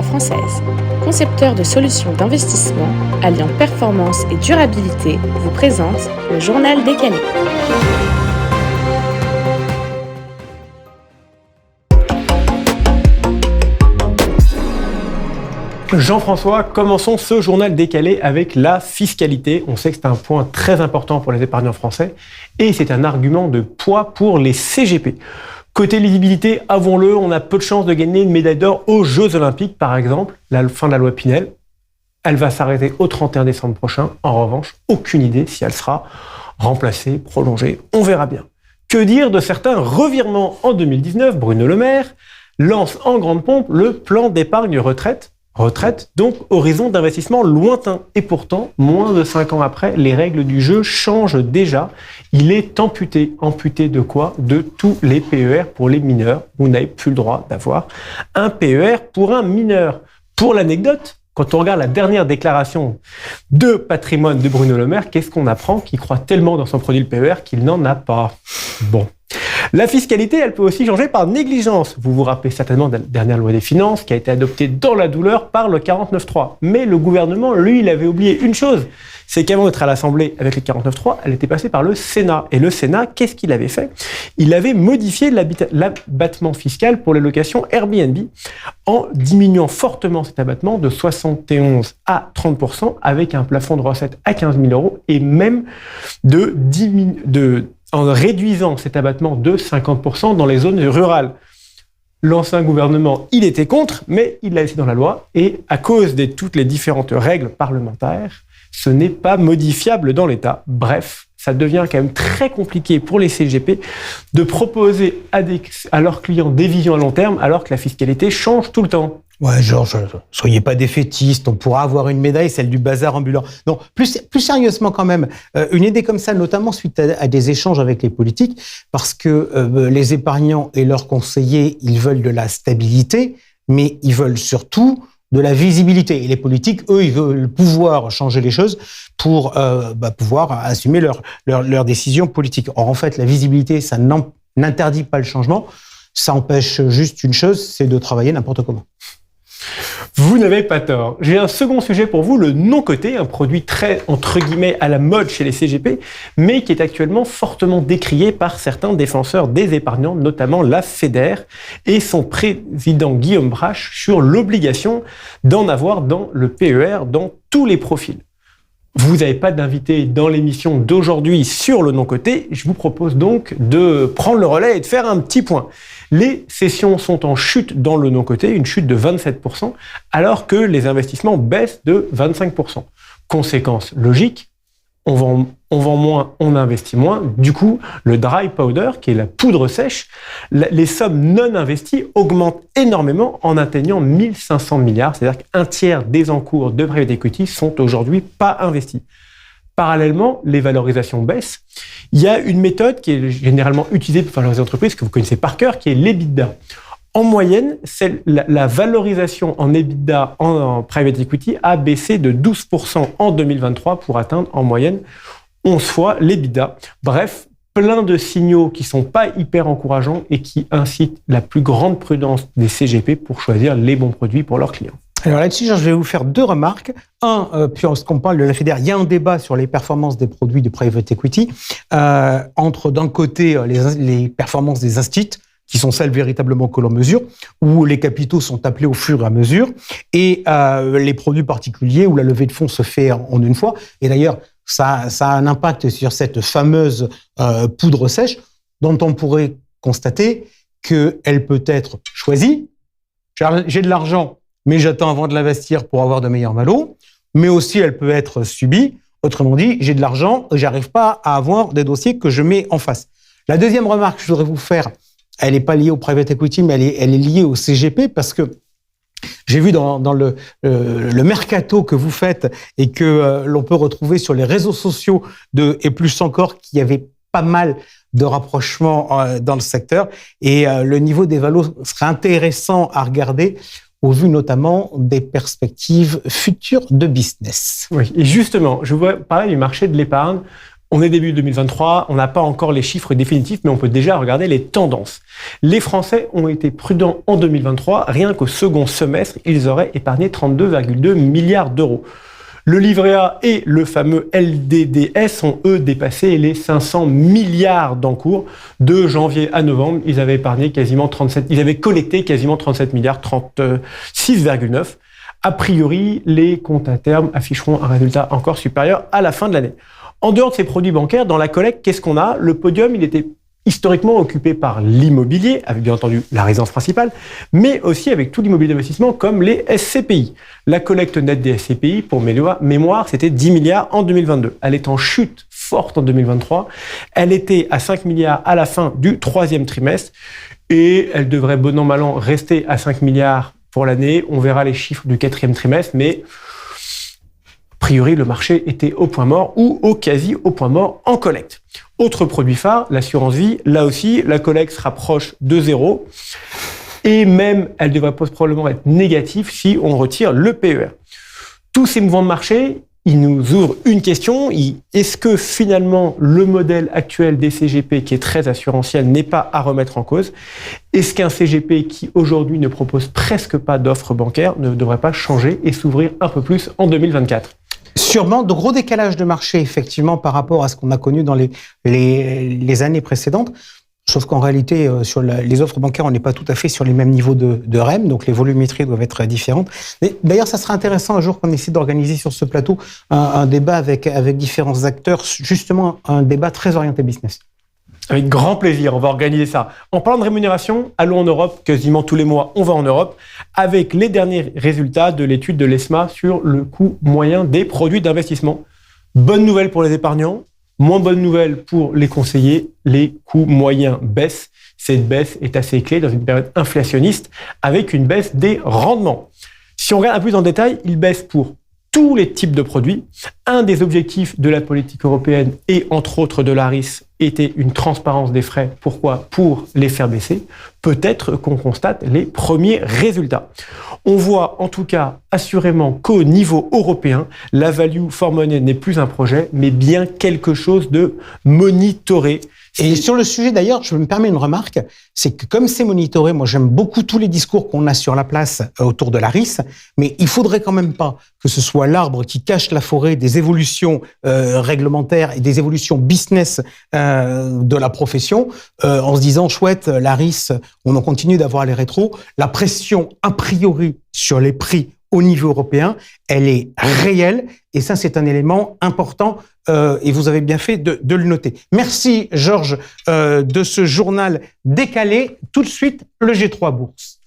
la française. Concepteur de solutions d'investissement, alliant performance et durabilité, vous présente le Journal décalé. Jean-François, commençons ce journal décalé avec la fiscalité. On sait que c'est un point très important pour les épargnants français et c'est un argument de poids pour les CGP. Côté lisibilité, avouons-le, on a peu de chances de gagner une médaille d'or aux Jeux Olympiques, par exemple. La fin de la loi Pinel, elle va s'arrêter au 31 décembre prochain. En revanche, aucune idée si elle sera remplacée, prolongée. On verra bien. Que dire de certains revirements en 2019 ? Bruno Le Maire lance en grande pompe le plan d'épargne retraite, donc horizon d'investissement lointain. Et pourtant, moins de 5 ans après, les règles du jeu changent déjà. Il est amputé. Amputé de quoi ? De tous les PER pour les mineurs. Vous n'avez plus le droit d'avoir un PER pour un mineur. Pour l'anecdote, quand on regarde la dernière déclaration de patrimoine de Bruno Le Maire, qu'est-ce qu'on apprend ? Qu'il croit tellement dans son produit le PER qu'il n'en a pas. Bon. La fiscalité, elle peut aussi changer par négligence. Vous vous rappelez certainement de la dernière loi des finances qui a été adoptée dans la douleur par le 49.3. Mais le gouvernement, lui, il avait oublié une chose. C'est qu'avant d'être à l'Assemblée avec le 49.3, elle était passée par le Sénat. Et le Sénat, qu'est-ce qu'il avait fait ? Il avait modifié l'abattement fiscal pour les locations Airbnb en diminuant fortement cet abattement de 71 à 30% avec un plafond de recettes à 15 000 euros et même en réduisant cet abattement de 50% dans les zones rurales. L'ancien gouvernement, il était contre, mais il l'a laissé dans la loi, et à cause de toutes les différentes règles parlementaires, ce n'est pas modifiable dans l'État. Bref, ça devient quand même très compliqué pour les CGP de proposer à leurs clients des visions à long terme, alors que la fiscalité change tout le temps. Ouais, Georges, soyez pas défaitiste, on pourra avoir une médaille, celle du bazar ambulant. Non, plus sérieusement quand même, une idée comme ça, notamment suite à des échanges avec les politiques, parce que les épargnants et leurs conseillers, ils veulent de la stabilité, mais ils veulent surtout de la visibilité. Et les politiques, eux, ils veulent pouvoir changer les choses pour pouvoir assumer leurs décisions politiques. Or, en fait, la visibilité, ça n'interdit pas le changement, ça empêche juste une chose, c'est de travailler n'importe comment. Vous n'avez pas tort. J'ai un second sujet pour vous, le non-coté, un produit très, entre guillemets, à la mode chez les CGP, mais qui est actuellement fortement décrié par certains défenseurs des épargnants, notamment la FEDER et son président Guillaume Brache sur l'obligation d'en avoir dans le PER dans tous les profils. Vous n'avez pas d'invité dans l'émission d'aujourd'hui sur le non-coté. Je vous propose donc de prendre le relais et de faire un petit point. Les cessions sont en chute dans le non-coté, une chute de 27%, alors que les investissements baissent de 25%. Conséquence logique, on vend moins, on investit moins. Du coup, le dry powder, qui est la poudre sèche, les sommes non investies augmentent énormément en atteignant 1500 milliards. C'est-à-dire qu'un tiers des encours de private equity sont aujourd'hui pas investis. Parallèlement, les valorisations baissent. Il y a une méthode qui est généralement utilisée par les entreprises, que vous connaissez par cœur, qui est l'EBITDA. En moyenne, la valorisation en EBITDA en private equity a baissé de 12% en 2023 pour atteindre en moyenne 11 fois l'EBITDA. Bref, plein de signaux qui sont pas hyper encourageants et qui incitent la plus grande prudence des CGP pour choisir les bons produits pour leurs clients. Alors là-dessus, je vais vous faire deux remarques. Puisqu'on parle de la FEDER, il y a un débat sur les performances des produits de private equity, entre d'un côté les performances des instituts, qui sont celles véritablement que l'on mesure, où les capitaux sont appelés au fur et à mesure, et les produits particuliers où la levée de fonds se fait en une fois. Et d'ailleurs, ça a un impact sur cette fameuse poudre sèche, dont on pourrait constater qu'elle peut être choisie. J'ai de l'argent, mais j'attends avant de l'investir pour avoir de meilleurs valos, mais aussi elle peut être subie. Autrement dit, j'ai de l'argent, j'arrive pas à avoir des dossiers que je mets en face. La deuxième remarque que je voudrais vous faire, elle n'est pas liée au private equity, mais elle est liée au CGP, parce que j'ai vu dans le mercato que vous faites et que l'on peut retrouver sur les réseaux sociaux et plus encore, qu'il y avait pas mal de rapprochements dans le secteur, et le niveau des valos serait intéressant à regarder au vu notamment des perspectives futures de business. Oui, et justement, je vous parler du marché de l'épargne. On est début 2023, on n'a pas encore les chiffres définitifs, mais on peut déjà regarder les tendances. Les Français ont été prudents en 2023. Rien qu'au second semestre, ils auraient épargné 32,2 milliards d'euros. Le livret A et le fameux LDDS ont, eux, dépassé les 500 milliards d'encours. De janvier à novembre, ils avaient collecté quasiment 37 milliards, 36,9. A priori, les comptes à terme afficheront un résultat encore supérieur à la fin de l'année. En dehors de ces produits bancaires, dans la collecte, qu'est-ce qu'on a? Le podium, il était historiquement occupé par l'immobilier, avec bien entendu la résidence principale, mais aussi avec tout l'immobilier d'investissement comme les SCPI. La collecte nette des SCPI, pour mémoire, c'était 10 milliards en 2022. Elle est en chute forte en 2023. Elle était à 5 milliards à la fin du troisième trimestre et elle devrait bon an mal an rester à 5 milliards pour l'année. On verra les chiffres du quatrième trimestre, mais a priori, le marché était au point mort ou au quasi au point mort en collecte. Autre produit phare, l'assurance vie. Là aussi, la collecte se rapproche de zéro. Et même, elle devrait probablement être négative si on retire le PER. Tous ces mouvements de marché, ils nous ouvrent une question. Est-ce que finalement, le modèle actuel des CGP, qui est très assurantiel, n'est pas à remettre en cause? Est-ce qu'un CGP qui aujourd'hui ne propose presque pas d'offres bancaires ne devrait pas changer et s'ouvrir un peu plus en 2024? Sûrement, de gros décalages de marché, effectivement, par rapport à ce qu'on a connu dans les années précédentes. Sauf qu'en réalité, sur les offres bancaires, on n'est pas tout à fait sur les mêmes niveaux de REM, donc les volumétries doivent être différentes. D'ailleurs, ça serait intéressant un jour qu'on essaie d'organiser sur ce plateau un débat avec différents acteurs, justement un débat très orienté business. Avec grand plaisir, on va organiser ça. En parlant de rémunération, allons en Europe, quasiment tous les mois, on va en Europe, avec les derniers résultats de l'étude de l'ESMA sur le coût moyen des produits d'investissement. Bonne nouvelle pour les épargnants, moins bonne nouvelle pour les conseillers, les coûts moyens baissent. Cette baisse est assez clé dans une période inflationniste, avec une baisse des rendements. Si on regarde un peu plus en détail, ils baissent pour tous les types de produits. Un des objectifs de la politique européenne et entre autres de l'ARIS était une transparence des frais. Pourquoi? Pour les faire baisser. Peut-être qu'on constate les premiers résultats. On voit en tout cas assurément qu'au niveau européen, la value for money n'est plus un projet, mais bien quelque chose de monitoré. Et sur le sujet d'ailleurs, je me permets une remarque, c'est que comme c'est monitoré, moi j'aime beaucoup tous les discours qu'on a sur la place autour de l'ARIS, mais il faudrait quand même pas que ce soit l'arbre qui cache la forêt des évolutions réglementaires et des évolutions business de la profession, en se disant chouette, l'ARIS, on en continue d'avoir les rétros, la pression a priori sur les prix au niveau européen, elle est réelle et ça c'est un élément important et vous avez bien fait de le noter. Merci Georges de ce journal décalé. Tout de suite le G3 Bourse.